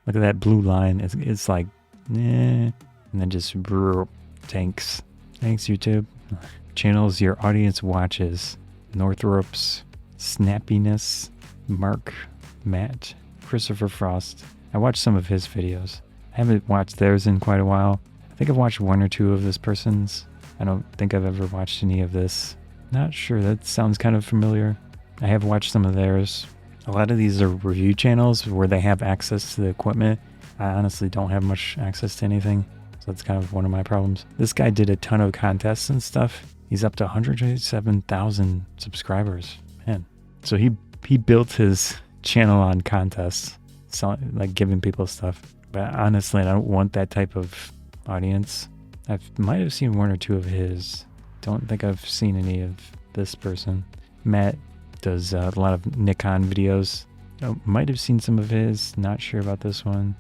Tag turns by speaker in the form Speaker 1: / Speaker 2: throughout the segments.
Speaker 1: Look at that blue line. It's like, and then just tanks. Thanks, YouTube. Channels your audience watches. Northrup's Snappiness, Mark, Matt, Christopher Frost. I watched some of his videos. I haven't watched theirs in quite a while. I think I've watched one or two of this person's. I don't think I've ever watched any of this. Not sure, that sounds kind of familiar. I have watched some of theirs. A lot of these are review channels where they have access to the equipment. I honestly don't have much access to anything, so that's kind of one of my problems. This guy did a ton of contests and stuff. He's up to 127,000 subscribers. Man. So he built his channel on contests, like giving people stuff. But honestly, I don't want that type of audience. I might have seen one or two of his. Don't think I've seen any of this person. Matt does a lot of Nikon videos. Might have seen some of his. Not sure about this one.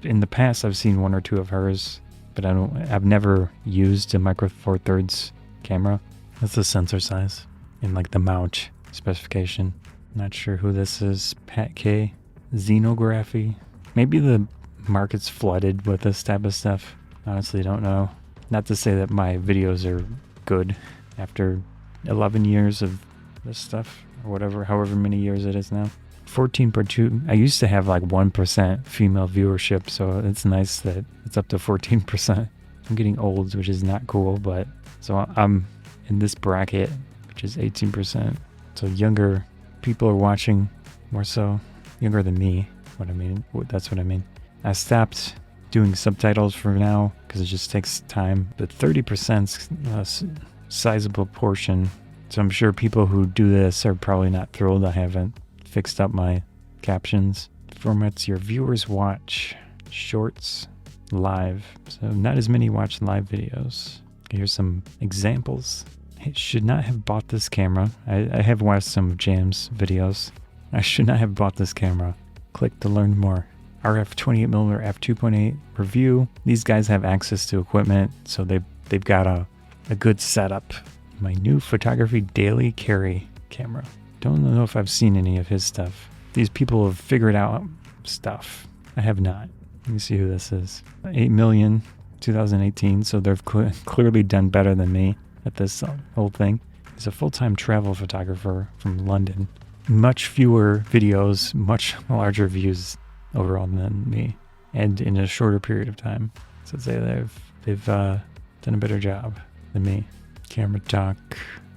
Speaker 1: In the past, I've seen one or two of hers, but I've never used a Micro Four Thirds camera. That's the sensor size and like the mount specification. Not sure who this is. Pat K. Xenography. Maybe the market's flooded with this type of stuff. Honestly, don't know. Not to say that my videos are good after 11 years of this stuff or whatever, however many years it is now. 14.2. I used to have like 1% female viewership, so it's nice that it's up to 14%. I'm getting old, which is not cool, but so I'm in this bracket, which is 18%. So younger people are watching, more so younger than me. That's what I mean. I stopped doing subtitles for now because it just takes time, but 30%'s a sizable portion. So I'm sure people who do this are probably not thrilled I haven't fixed up my captions. Formats your viewers watch. Shorts, live. So not as many watch live videos. Here's some examples. I should not have bought this camera. I have watched some of Jam's videos. I should not have bought this camera. Click to learn more. RF 28mm f2.8 review. These guys have access to equipment, so they've got a good setup. My new photography daily carry camera. Don't know if I've seen any of his stuff. These people have figured out stuff. I have not. Let me see who this is. 8 million, 2018. So they've clearly done better than me at this whole thing. He's a full-time travel photographer from London. Much fewer videos, much larger views overall than me, and in a shorter period of time. So I'd say they've done a better job than me. Camera talk,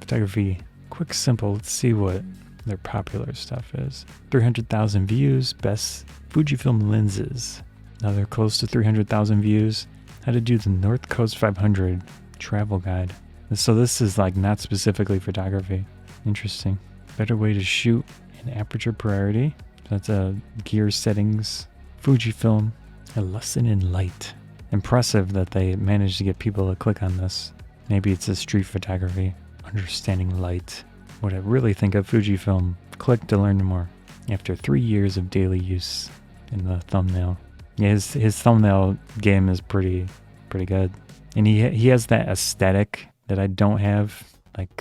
Speaker 1: photography, quick, simple. Let's see what their popular stuff is. 300,000 views, best Fujifilm lenses. Now they're close to 300,000 views. How to do the North Coast 500 travel guide. So this is like not specifically photography. Interesting. Better way to shoot in aperture priority. That's a gear settings. Fujifilm, a lesson in light. Impressive that they managed to get people to click on this. Maybe it's a street photography. Understanding light. What I really think of Fujifilm. Click to learn more. After 3 years of daily use in the thumbnail. Yeah, his thumbnail game is pretty good. And he has that aesthetic that I don't have. Like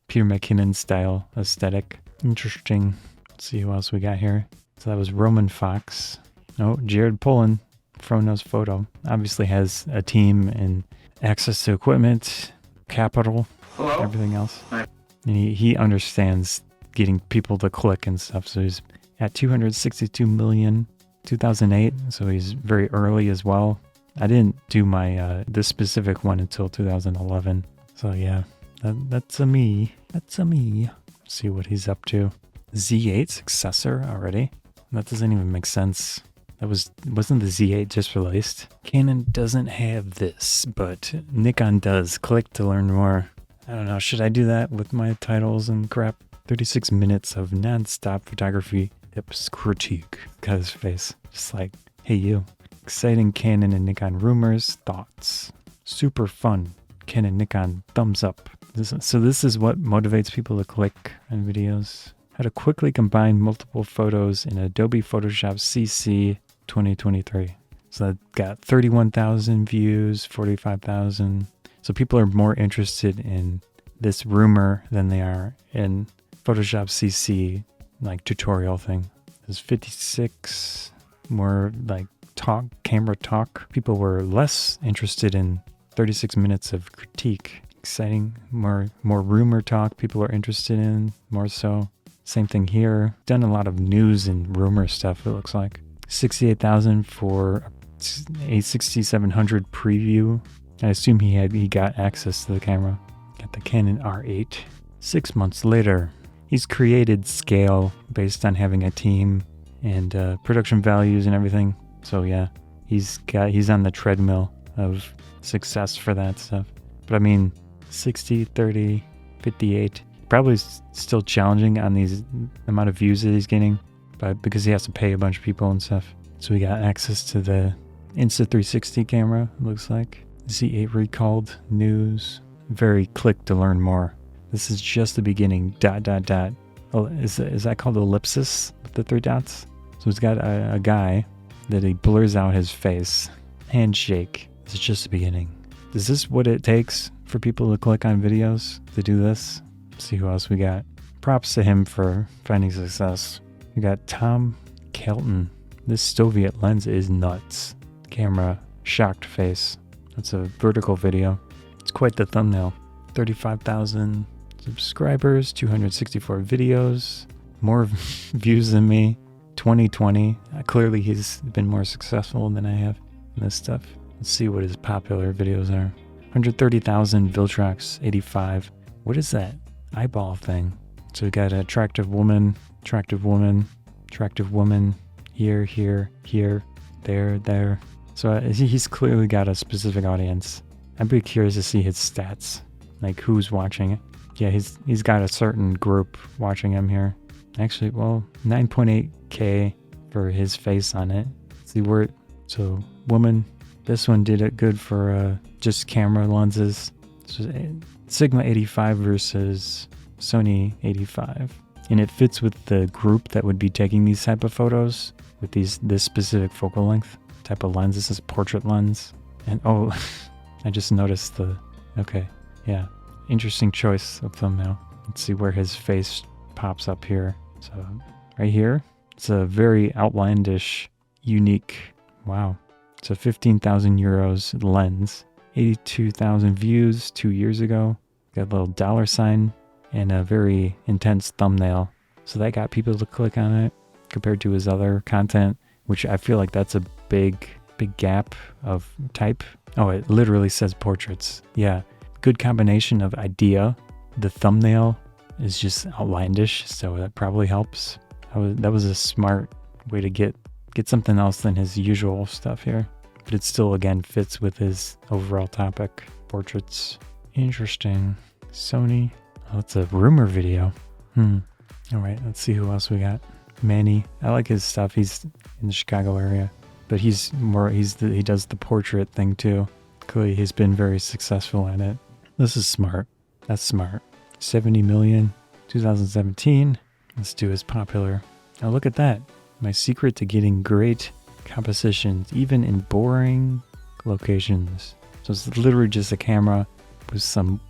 Speaker 1: Peter McKinnon style aesthetic. Interesting. Let's see who else we got here. So that was Roman Fox. Oh, Jared Polin, Frono's Photo. Obviously has a team and access to equipment, capital, hello, everything else. Hi. And he understands getting people to click and stuff. So he's at 262 million, 2008. So he's very early as well. I didn't do my this specific one until 2011. So yeah, that's a me. That's a me. See what he's up to. Z8 successor already? That doesn't even make sense. Wasn't the Z8 just released? Canon doesn't have this, but Nikon does. Click to learn more. I don't know, should I do that with my titles and crap? 36 minutes of non-stop photography tips critique. Got his face. Just like, hey you. Exciting Canon and Nikon rumors, thoughts. Super fun. Canon, Nikon, thumbs up. So this is what motivates people to click on videos. How to quickly combine multiple photos in Adobe Photoshop CC 2023. So that got 31,000 views, 45,000. So people are more interested in this rumor than they are in Photoshop CC, like tutorial thing. There's 56. more like camera talk. People were less interested in 36 minutes of critique. Exciting, more rumor talk people are interested in, more so. Same thing here. Done a lot of news and rumor stuff, it looks like. 68,000 for a 6700 preview. I assume he got access to the camera. Got the Canon R8. 6 months later, he's created scale based on having a team and production values and everything. So yeah, he's on the treadmill of success for that stuff. But I mean, 60, 30, 58, probably still challenging on these amount of views that he's getting, but because he has to pay a bunch of people and stuff. So we got access to the Insta360 camera, looks like. Z8 recalled, news, very click to learn more. This is just the beginning, ... Oh, is that called ellipsis with the 3 dots? So he's got a guy that he blurs out his face. Handshake. This is just the beginning. Is this what it takes for people to click on videos to do this? Let's see who else we got. Props to him for finding success. We got Tom Calton. This Soviet lens is nuts. Camera, shocked face. That's a vertical video. It's quite the thumbnail. 35,000 subscribers, 264 videos, more views than me. 2020. Clearly he's been more successful than I have in this stuff. Let's see what his popular videos are. 130,000 Viltrox 85. What is that eyeball thing? So we got an attractive woman, here, there. So he's clearly got a specific audience. I'd be curious to see his stats, like who's watching it. Yeah, he's got a certain group watching him here. Actually, well, 9.8K for his face on it. Let's see where, so woman, this one did it good for just camera lenses. So Sigma 85 versus Sony 85. And it fits with the group that would be taking these type of photos with this specific focal length type of lens. This is portrait lens. And oh, I just noticed okay, yeah. Interesting choice of thumbnail. Let's see where his face pops up here. So right here, it's a very outlandish, unique, wow. It's a 15,000 euros lens, 82,000 views 2 years ago. Got a little dollar sign and a very intense thumbnail. So that got people to click on it compared to his other content, which I feel like that's a big gap of type. Oh, it literally says portraits. Yeah, good combination of idea. The thumbnail is just outlandish, so that probably helps. That was a smart way to get something else than his usual stuff here. But it still, again, fits with his overall topic. Portraits. Interesting. Sony. Oh, it's a rumor video. All right, let's see who else we got. Manny. I like his stuff. He's in the Chicago area. But he does the portrait thing too. Clearly, he's been very successful at it. This is smart. That's smart. 70 million, 2017. Let's do his popular. Now look at that. My secret to getting great compositions, even in boring locations. So it's literally just a camera with some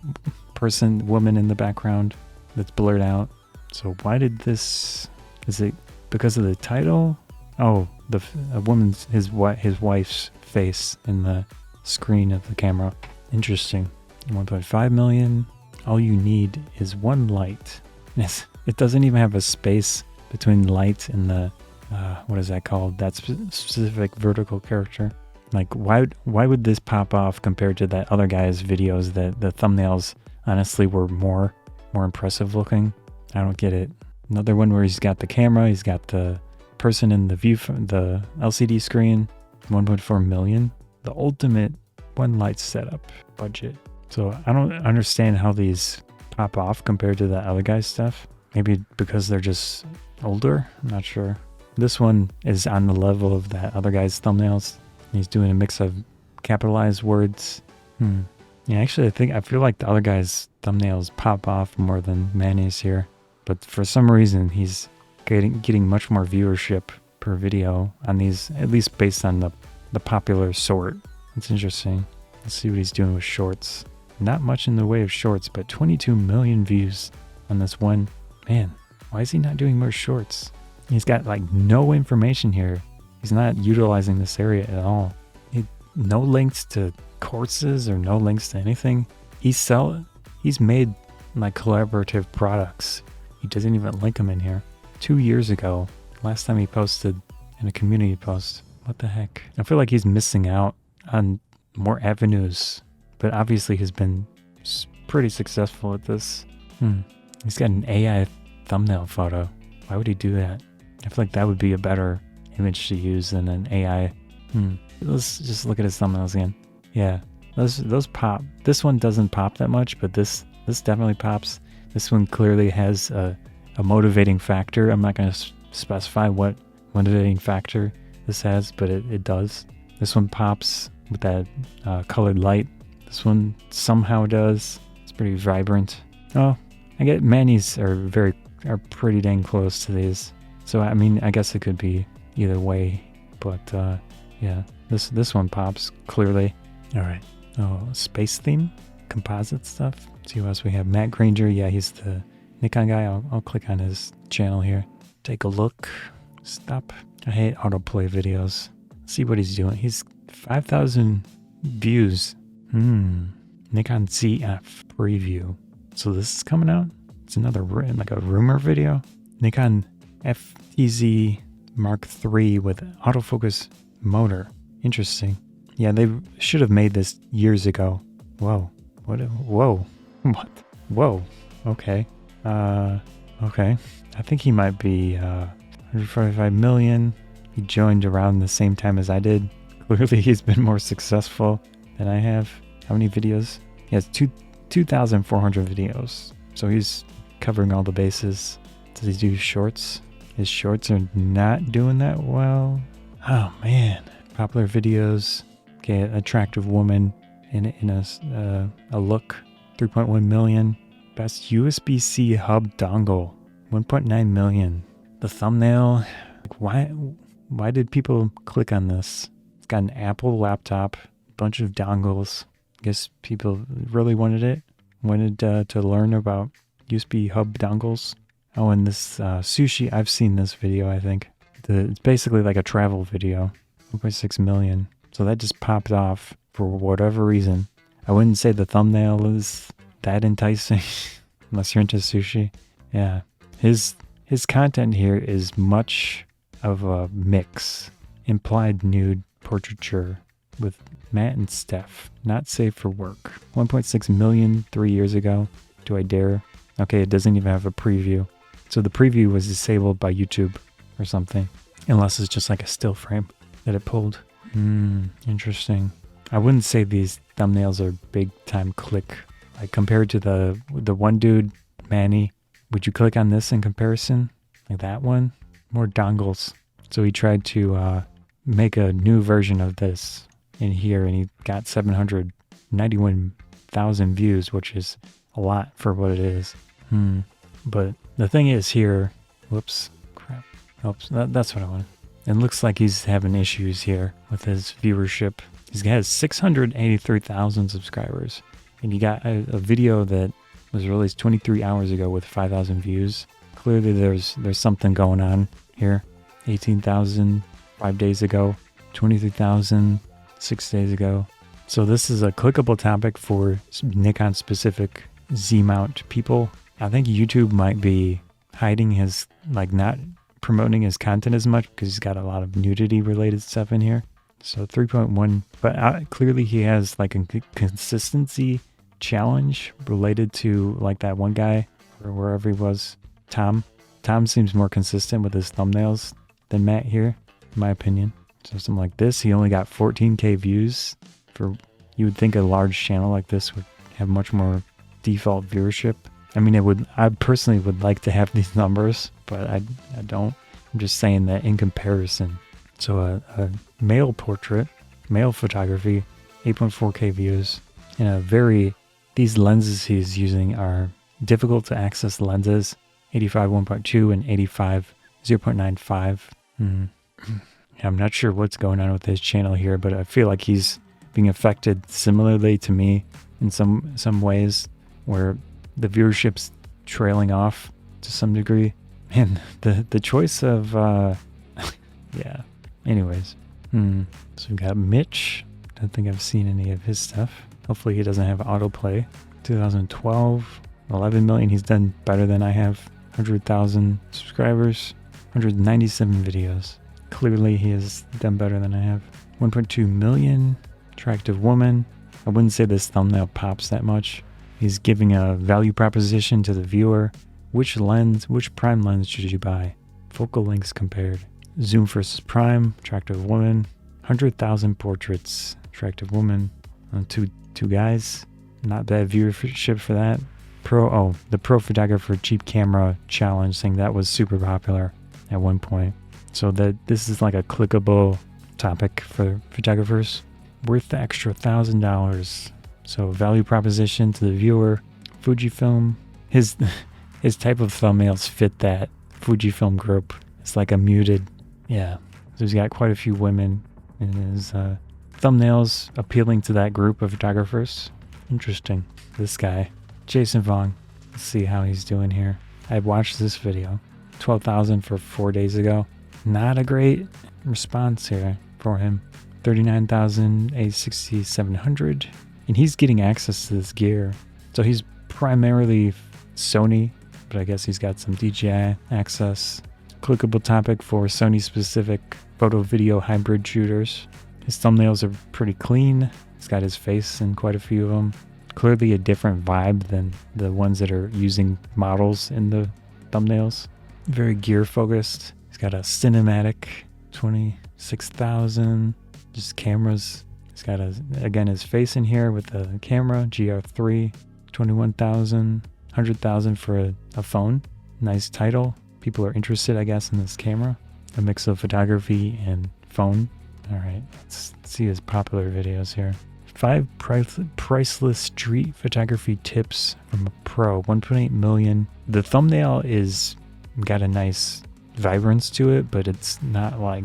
Speaker 1: woman in the background that's blurred out. So why did this, is it because of the title? Oh, his wife's face in the screen of the camera. Interesting. 1.5 million. All you need is one light. It doesn't even have a space between light and the, what is that called? That specific vertical character. Like, why would this pop off compared to that other guy's videos that the thumbnails honestly were more impressive looking? I don't get it. Another one where he's got the camera, he's got the person in the view from the LCD screen. 1.4 million. The ultimate one light setup budget. So I don't understand how these pop off compared to the other guy's stuff. Maybe because they're just older. I'm not sure. This one is on the level of that other guy's thumbnails. He's doing a mix of capitalized words. Yeah, actually, I feel like the other guy's thumbnails pop off more than Manny's here. But for some reason, he's getting much more viewership per video on these, at least based on the popular sort. That's interesting. Let's see what he's doing with shorts. Not much in the way of shorts, but 22 million views on this one. Man, why is he not doing more shorts? He's got like no information here. He's not utilizing this area at all. No links to courses or no links to anything. He's made like collaborative products. He doesn't even link them in here. 2 years ago, last time he posted in a community post. What the heck? I feel like he's missing out on more avenues, but obviously he's been pretty successful at this. He's got an AI thumbnail photo. Why would he do that? I feel like that would be a better image to use than an AI. Let's just look at his thumbnails again. Yeah, those pop. This one doesn't pop that much, but this definitely pops. This one clearly has a motivating factor. I'm not going to specify what motivating factor this has, but it does. This one pops with that colored light. This one somehow does. It's pretty vibrant. Oh, I get Manny's are pretty dang close to these. So I mean, I guess it could be either way, but yeah, this one pops clearly. All right. Oh, space theme, composite stuff. Let's see what else we have. Matt Granger. Yeah, he's the Nikon guy. I'll click on his channel here. Take a look. Stop. I hate autoplay videos. Let's see what he's doing. He's 5,000 views. Nikon ZF preview. So this is coming out. It's another like a rumor video. Nikon FTZ Mark III with autofocus motor. Interesting. Yeah, they should have made this years ago. Whoa. What? Whoa. What? Whoa. Okay. Okay. I think he might be 145 million. He joined around the same time as I did. Clearly he's been more successful than I have. How many videos? He has 2,400 videos. So he's covering all the bases. Does he do shorts? His shorts are not doing that well. Oh man. Popular videos. Okay, attractive woman in a look. 3.1 million. Best USB-C hub dongle. 1.9 million. The thumbnail. Why did people click on this? It's got an Apple laptop, bunch of dongles. I guess people really wanted it. Wanted to learn about USB hub dongles. Oh, and this sushi, I've seen this video, I think. It's basically like a travel video. 1.6 million. So that just popped off for whatever reason. I wouldn't say the thumbnail is that enticing unless you're into sushi. Yeah. His content here is much of a mix. Implied nude portraiture with Matt and Steph. Not safe for work. 1.6 million 3 years ago. Do I dare? Okay, it doesn't even have a preview. So the preview was disabled by YouTube or something. Unless it's just like a still frame that it pulled. Interesting. I wouldn't say these thumbnails are big time click. Like compared to the one dude, Manny, would you click on this in comparison? Like that one? More dongles. So he tried to make a new version of this in here, and he got 791,000 views, which is a lot for what it is. But the thing is here, whoops, crap. Oops, that's what I wanted. It looks like he's having issues here with his viewership. He has 683,000 subscribers, and he got a video that was released 23 hours ago with 5,000 views. Clearly there's something going on here. 18,000 5 days ago, 23,000 6 days ago. So this is a clickable topic for Nikon specific Z mount people. I think YouTube might be hiding his, like not promoting his content as much because he's got a lot of nudity related stuff in here. So 3.1, but clearly he has like a consistency challenge related to like that one guy or wherever he was, Tom. Tom seems more consistent with his thumbnails than Matt here, in my opinion. So something like this, he only got 14K views. You would think a large channel like this would have much more default viewership. I mean, I personally would like to have these numbers, but I don't. I'm just saying that in comparison. So a male portrait, male photography, 8.4K views, and these lenses he's using are difficult to access lenses, 85 1.2 and 85 0.95. I'm not sure what's going on with his channel here, but I feel like he's being affected similarly to me in some ways, where the viewership's trailing off to some degree. And the choice of yeah, Anyways, so we got Mitch. Don't think I've seen any of his stuff. Hopefully he doesn't have autoplay. 2012, 11 million. He's done better than I have. 100,000 subscribers, 197 videos. Clearly he has done better than I have. 1.2 million. Attractive woman. I wouldn't say this thumbnail pops that much. He's giving a value proposition to the viewer. Which prime lens should you buy? Focal lengths compared. Zoom versus prime. Attractive woman. 100,000 portraits. Attractive woman. Two guys. Not bad viewership for that. The pro photographer cheap camera challenge, saying that was super popular at one point. So this is like a clickable topic for photographers. Worth the extra $1,000. So value proposition to the viewer. Fujifilm. His type of thumbnails fit that Fujifilm group. It's like a muted. Yeah. So he's got quite a few women in his thumbnails appealing to that group of photographers. Interesting. This guy, Jason Vong. Let's see how he's doing here. I watched this video. 12,000 for 4 days ago. Not a great response here for him. 39,000, a 6,700. And he's getting access to this gear. So he's primarily Sony, but I guess he's got some DJI access. Clickable topic for Sony specific photo video hybrid shooters. His thumbnails are pretty clean. He's got his face in quite a few of them. Clearly a different vibe than the ones that are using models in the thumbnails. Very gear focused. He's got a cinematic, 26,000. Just cameras. He's got again his face in here with the camera, GR3, 21,000, 100,000 for a phone. Nice title. People are interested, I guess, in this camera. A mix of photography and phone. All right, let's see his popular videos here. 5 priceless street photography tips from a pro. 1.8 million. The thumbnail is got a nice vibrance to it, but it's not like,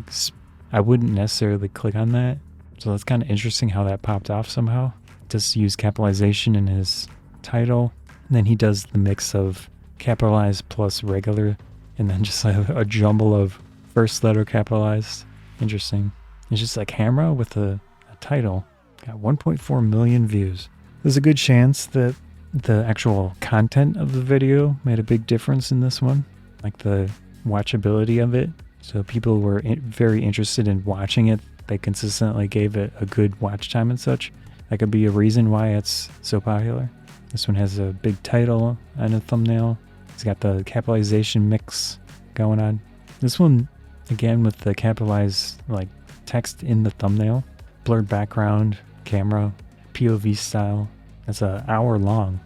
Speaker 1: I wouldn't necessarily click on that. So that's kind of interesting how that popped off somehow. Just use capitalization in his title. And then he does the mix of capitalized plus regular, and then just a jumble of first letter capitalized. Interesting. It's just a camera with a title. Got 1.4 million views. There's a good chance that the actual content of the video made a big difference in this one, like the watchability of it. So people were very interested in watching it. They consistently gave it a good watch time and such. That could be a reason why it's so popular. This one has a big title and a thumbnail. It's got the capitalization mix going on. This one, again, with the capitalized like text in the thumbnail, blurred background, camera, POV style. That's an hour long.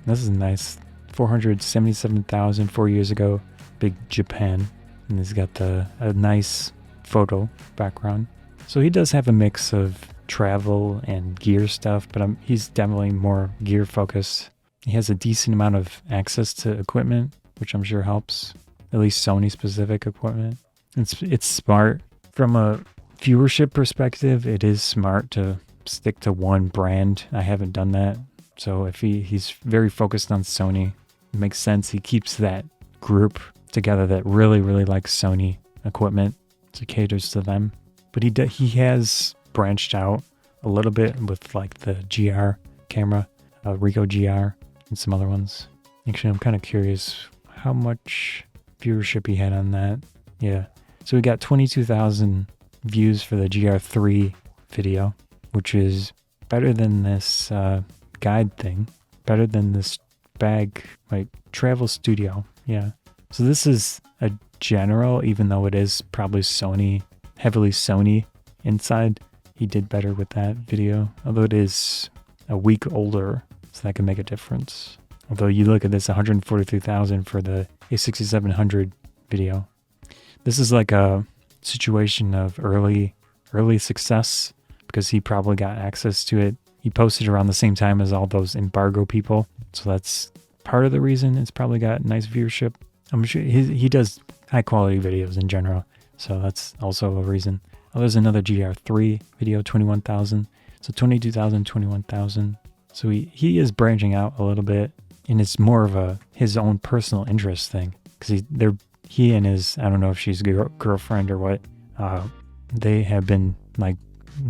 Speaker 1: This is nice. 477,000 4 years ago. Big Japan. And he's got a nice photo background. So he does have a mix of travel and gear stuff, but he's definitely more gear focused. He has a decent amount of access to equipment, which I'm sure helps. At least Sony specific equipment. It's smart. From a viewership perspective, it is smart to stick to one brand. I haven't done that. So if he's very focused on Sony, it makes sense. He keeps that group together that really, really likes Sony equipment. So he caters to them. But he has branched out a little bit with like the GR camera, Ricoh GR, and some other ones. Actually, I'm kind of curious how much viewership he had on that. Yeah. So we got 22,000 views for the GR3 video, which is better than this guide thing, better than this bag, like travel studio. Yeah. So this is a general, even though it is probably Sony, heavily Sony inside. He did better with that video, although it is a week older, so that can make a difference. Although you look at this, 143,000 for the A6700 video. This is like a situation of early success because he probably got access to it. He posted around the same time as all those embargo people, so that's part of the reason it's probably got nice viewership. I'm sure he does high quality videos in general, so that's also a reason. Oh, there's another GR3 video, 21,000. So 22,000, 21,000. So he is branching out a little bit, and it's more of his own personal interest thing because he and his, I don't know if she's girlfriend or what, They have been like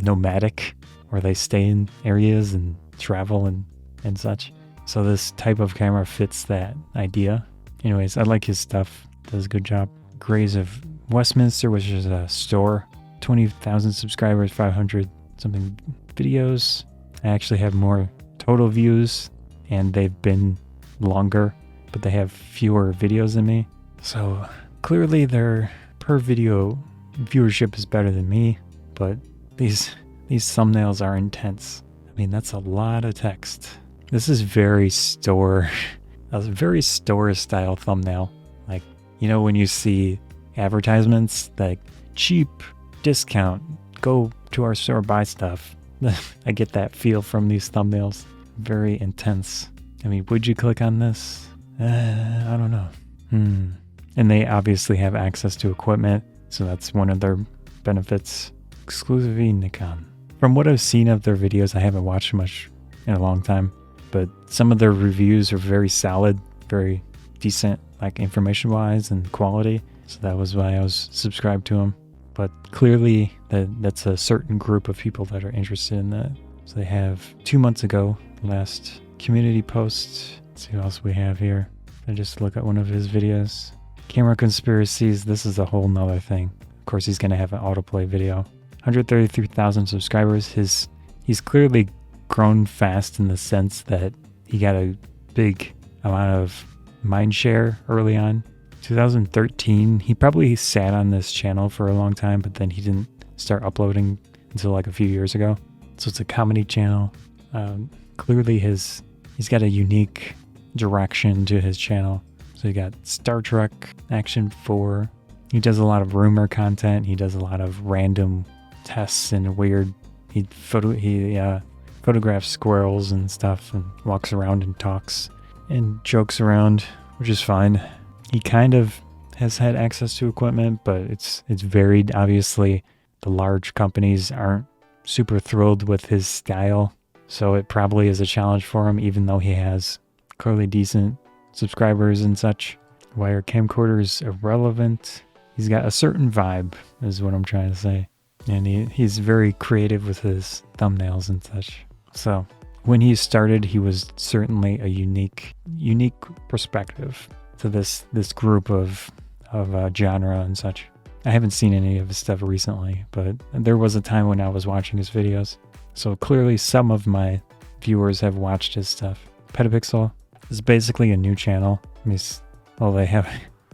Speaker 1: nomadic, where they stay in areas and travel and such. So this type of camera fits that idea. Anyways, I like his stuff. Does a good job. Grays of Westminster, which is a store. 20,000 subscribers, 500 something videos. I actually have more total views, and they've been longer, but they have fewer videos than me. So clearly their per video viewership is better than me, but these thumbnails are intense. I mean, that's a lot of text. This is very store, a very store style thumbnail. Like, you know, when you see advertisements like cheap discount, go to our store, buy stuff. I get that feel from these thumbnails. Very intense. I mean, would you click on this? I don't know. And they obviously have access to equipment, so that's one of their benefits. Exclusively Nikon. From what I've seen of their videos, I haven't watched much in a long time, but some of their reviews are very solid, very decent, like information-wise and quality. So that was why I was subscribed to them. But clearly that's a certain group of people that are interested in that. So they have 2 months ago, last community post. Let's see what else we have here. I just look at one of his videos. Camera Conspiracies, this is a whole nother thing. Of course, he's going to have an autoplay video. 133,000 subscribers. He's clearly grown fast in the sense that he got a big amount of mind share early on. 2013, he probably sat on this channel for a long time, but then he didn't start uploading until like a few years ago. So it's a comedy channel. Clearly he's got a unique direction to his channel. So you got Star Trek, Action 4. He does a lot of rumor content. He does a lot of random tests and weird. He photographs squirrels and stuff and walks around and talks and jokes around, which is fine. He kind of has had access to equipment, but it's varied. Obviously, the large companies aren't super thrilled with his style, so it probably is a challenge for him, even though he has clearly decent subscribers and such. Wire camcorder is irrelevant. He's got a certain vibe, is what I'm trying to say. And he's very creative with his thumbnails and such. So when he started, he was certainly a unique perspective to this group of genre and such. I haven't seen any of his stuff recently, but there was a time when I was watching his videos. So clearly some of my viewers have watched his stuff. PetaPixel is basically a new channel. They have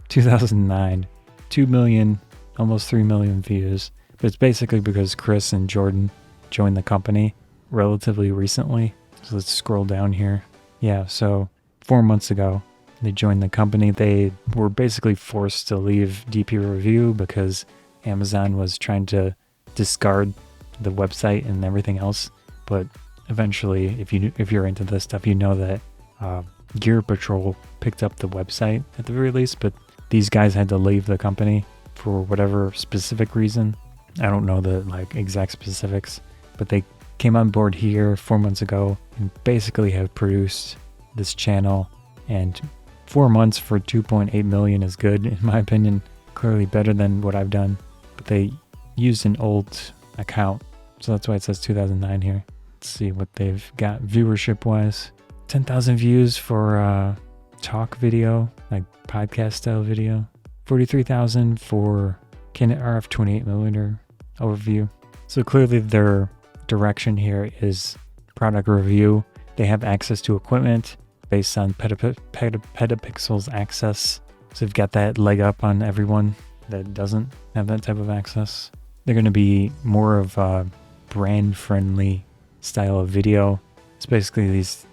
Speaker 1: 2009, 2 million, almost 3 million views. But it's basically because Chris and Jordan joined the company relatively recently. So let's scroll down here. Yeah, so 4 months ago, they joined the company. They were basically forced to leave DP Review because Amazon was trying to discard the website and everything else. But eventually, if you're into this stuff, you know that Gear Patrol picked up the website at the very least. But these guys had to leave the company for whatever specific reason. I don't know the exact specifics, but they came on board here 4 months ago and basically have produced this channel. And 4 months for 2.8 million is good, in my opinion. Clearly better than what I've done. But they used an old account, so that's why it says 2009 here. Let's see what they've got viewership wise. 10,000 views for talk video, like podcast style video. 43,000 for Canon RF 28mm overview. So clearly their direction here is product review. They have access to equipment based on PetaPixel's access. So they've got that leg up on everyone that doesn't have that type of access. They're going to be more of a brand friendly style of video. It's basically these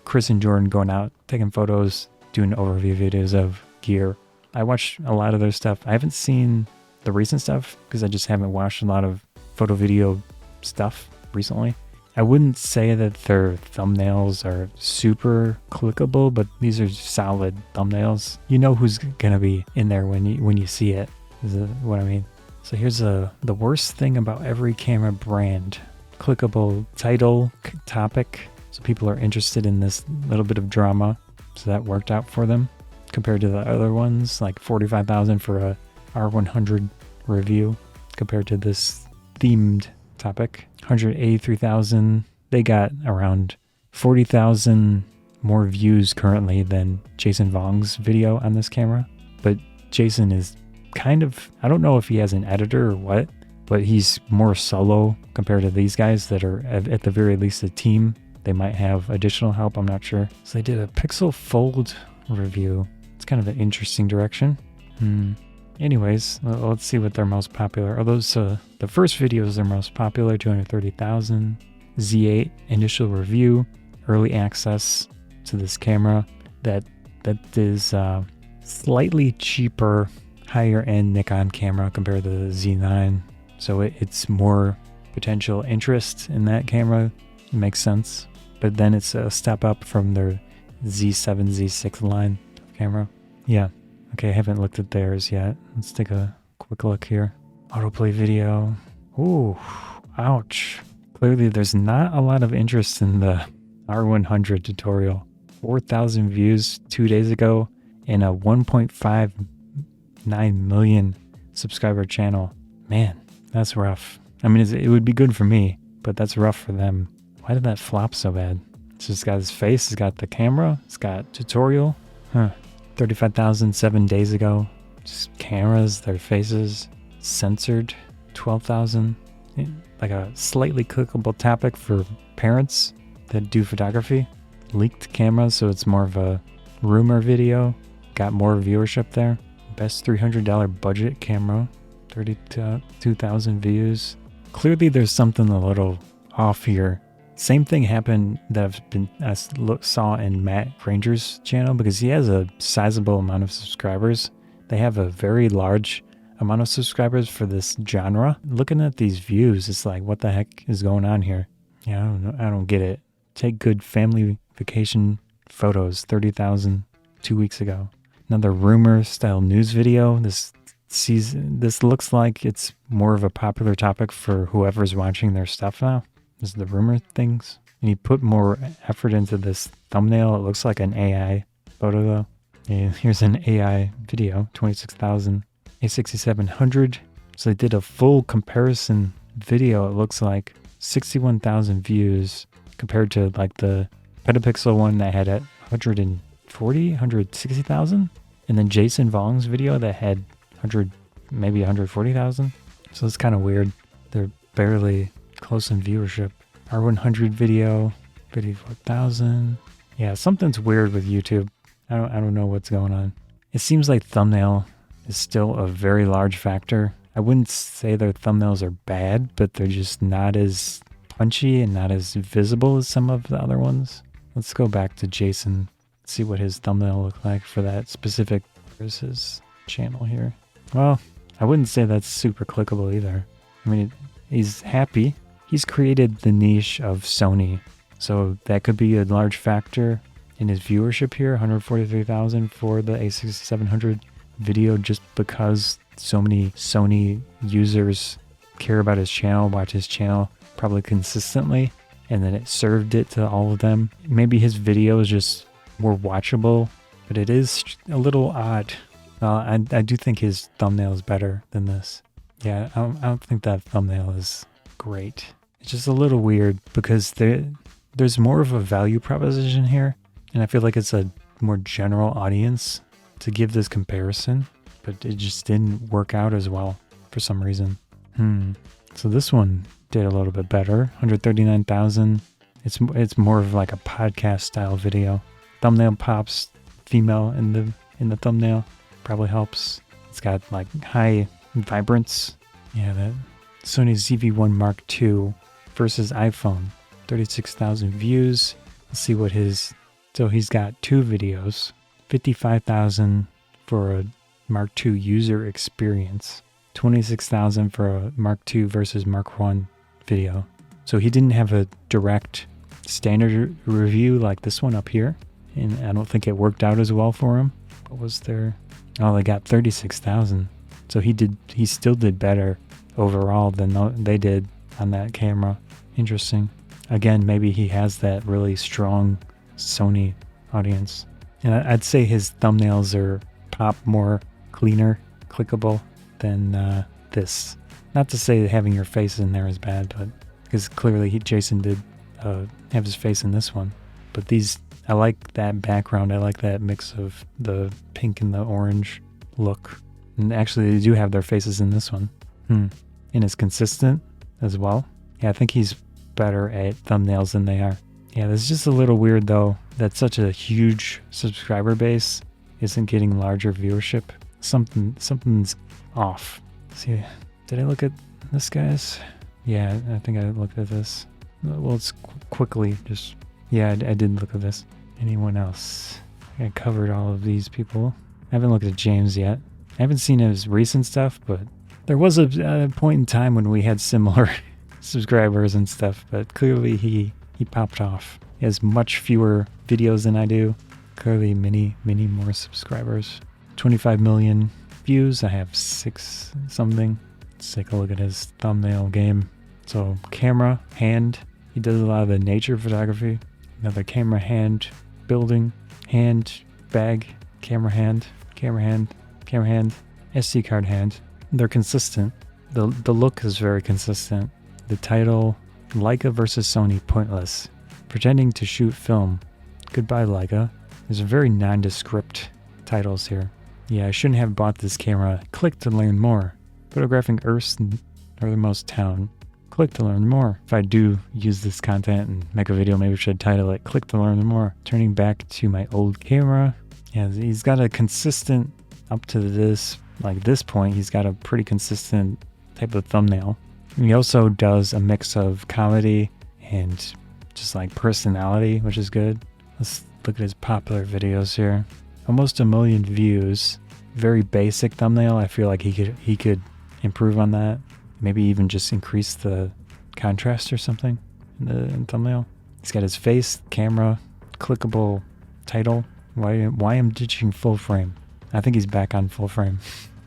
Speaker 1: Chris and Jordan going out, taking photos, doing overview videos of gear. I watched a lot of their stuff. I haven't seen the recent stuff because I just haven't watched a lot of photo video stuff recently. I wouldn't say that their thumbnails are super clickable, but these are solid thumbnails. You know who's gonna be in there when you see it, is what I mean. So here's the worst thing about every camera brand. Clickable title, topic, so people are interested in this little bit of drama. So that worked out for them compared to the other ones, like 45,000 for a R100 review. compared to this themed topic. 183,000. They got around 40,000 more views currently than Jason Vong's video on this camera. But Jason is kind of, I don't know if he has an editor or what, but he's more solo compared to these guys that are at the very least a team. They might have additional help, I'm not sure. So they did a Pixel Fold review. It's kind of an interesting direction. Anyways, let's see what their most popular are. Those the first video is their most popular, 230,000. Z8 initial review, early access to this camera that is slightly cheaper, higher end Nikon camera compared to the Z9. So it's more potential interest in that camera. It makes sense. But then it's a step up from their Z7, Z6 line of camera. Yeah. Okay, I haven't looked at theirs yet. Let's take a quick look here. Autoplay video. Ooh, ouch. Clearly there's not a lot of interest in the R100 tutorial. 4,000 views 2 days ago and a 1.59 million subscriber channel. Man, that's rough. I mean, it would be good for me, but that's rough for them. Why did that flop so bad? It's just got his face, it's got the camera, it's got tutorial. 35,000 7 days ago. Just cameras, their faces, censored. 12,000. Like a slightly clickable topic for parents that do photography. Leaked cameras, so it's more of a rumor video. Got more viewership there. Best $300 budget camera. 32,000 views. Clearly there's something a little off here. Same thing happened that I saw in Matt Granger's channel, because he has a sizable amount of subscribers. They have a very large amount of subscribers for this genre. Looking at these views, it's like, what the heck is going on here? Yeah, I don't know. I don't get it. Take good family vacation photos, 30,000 2 weeks ago. Another rumor style news video. This looks like it's more of a popular topic for whoever's watching their stuff now. This is the rumor things. And he put more effort into this thumbnail. It looks like an AI photo though. And here's an AI video, 26,000. A6700. So they did a full comparison video. It looks like 61,000 views compared to like the PetaPixel one that had at 160,000. And then Jason Vong's video that had 140,000. So it's kind of weird. They're barely close in viewership. R100 video, 54,000. Yeah, something's weird with YouTube. I don't know what's going on. It seems like thumbnail is still a very large factor. I wouldn't say their thumbnails are bad, but they're just not as punchy and not as visible as some of the other ones. Let's go back to Jason, see what his thumbnail looked like for that specific versus channel here. Well, I wouldn't say that's super clickable either. I mean, he's happy. He's created the niche of Sony, so that could be a large factor in his viewership here. 143,000 for the A6700 video, just because so many Sony users care about his channel, watch his channel probably consistently, and then it served it to all of them. Maybe his video is just more watchable, but it is a little odd. I do think his thumbnail is better than this. Yeah, I don't think that thumbnail is great. It's just a little weird because there's more of a value proposition here, and I feel like it's a more general audience to give this comparison, but it just didn't work out as well for some reason. So this one did a little bit better, 139,000. It's more of like a podcast style video. Thumbnail pops, female in the thumbnail, probably helps. It's got like high vibrance. Yeah, that Sony ZV-1 Mark II versus iPhone, 36,000 views. Let's see what so he's got two videos, 55,000 for a Mark II user experience, 26,000 for a Mark II versus Mark I video. So he didn't have a direct standard review like this one up here, and I don't think it worked out as well for him. What was there? Oh, they got 36,000. So he still did better overall than they did on that camera. Interesting. Again, maybe he has that really strong Sony audience. And I'd say his thumbnails are more cleaner, clickable than this. Not to say that having your face in there is bad, but because clearly Jason did have his face in this one. But these, I like that background. I like that mix of the pink and the orange look. And actually, they do have their faces in this one. And it's consistent as well. Yeah, I think he's better at thumbnails than they are. Yeah, it's just a little weird though that such a huge subscriber base isn't getting larger viewership. Something's off. See, did I look at this guy's? Yeah, I think I looked at this. Well, it's quickly just, yeah, I did look at this. Anyone else? I covered all of these people. I haven't looked at James yet. I haven't seen his recent stuff, but there was a point in time when we had similar subscribers and stuff, but clearly he popped off. He has much fewer videos than I do. Clearly many more subscribers. 25 million views. I have 6 something. Let's take a look at his thumbnail game. So camera, hand. He does a lot of the nature photography. Another camera, hand, building, hand, bag, camera, hand, camera, hand, camera, hand, SD card, hand. They're consistent. The look is very consistent. The title, Leica versus Sony Pointless. Pretending to shoot film. Goodbye Leica. There's a very nondescript titles here. Yeah, I shouldn't have bought this camera. Click to learn more. Photographing Earth's northernmost town. Click to learn more. If I do use this content and make a video, maybe I should title it Click to learn more. Turning back to my old camera. Yeah, he's got a consistent, up to this, like this point, he's got a pretty consistent type of thumbnail. And he also does a mix of comedy and just like personality, which is good. Let's look at his popular videos here. Almost 1 million views. Very basic thumbnail. I feel like he could improve on that. Maybe even just increase the contrast or something in the thumbnail. He's got his face, camera, clickable title. Why I'm ditching full frame. I think he's back on full frame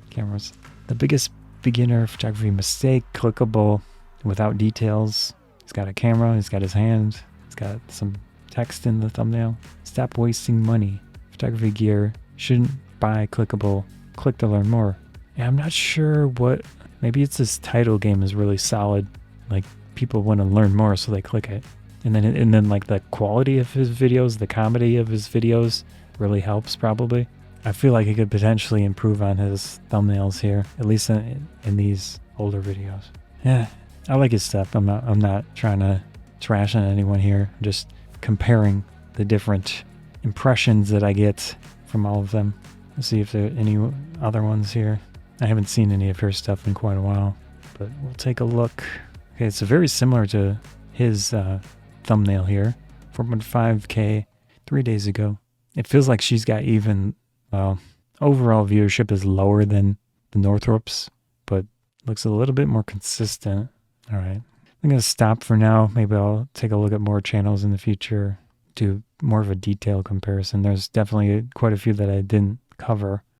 Speaker 1: cameras. The biggest beginner photography mistake, clickable without details. He's got a camera, he's got his hand, he's got some text in the thumbnail. Stop wasting money. Photography gear, shouldn't buy clickable. Click to learn more. And I'm not sure what, maybe it's this title game is really solid. Like people want to learn more so they click it. And then like the quality of his videos, the comedy of his videos really helps probably. I feel like he could potentially improve on his thumbnails here, at least in these older videos. Yeah, I like his stuff. I'm not trying to trash on anyone here. I'm just comparing the different impressions that I get from all of them. Let's see if there are any other ones here. I haven't seen any of her stuff in quite a while, but we'll take a look. Okay, it's very similar to his thumbnail here. 4.5K 3 days ago. It feels like she's got even, well, overall viewership is lower than the Northrup's, but looks a little bit more consistent. All right. I'm going to stop for now. Maybe I'll take a look at more channels in the future, do more of a detailed comparison. There's definitely quite a few that I didn't cover.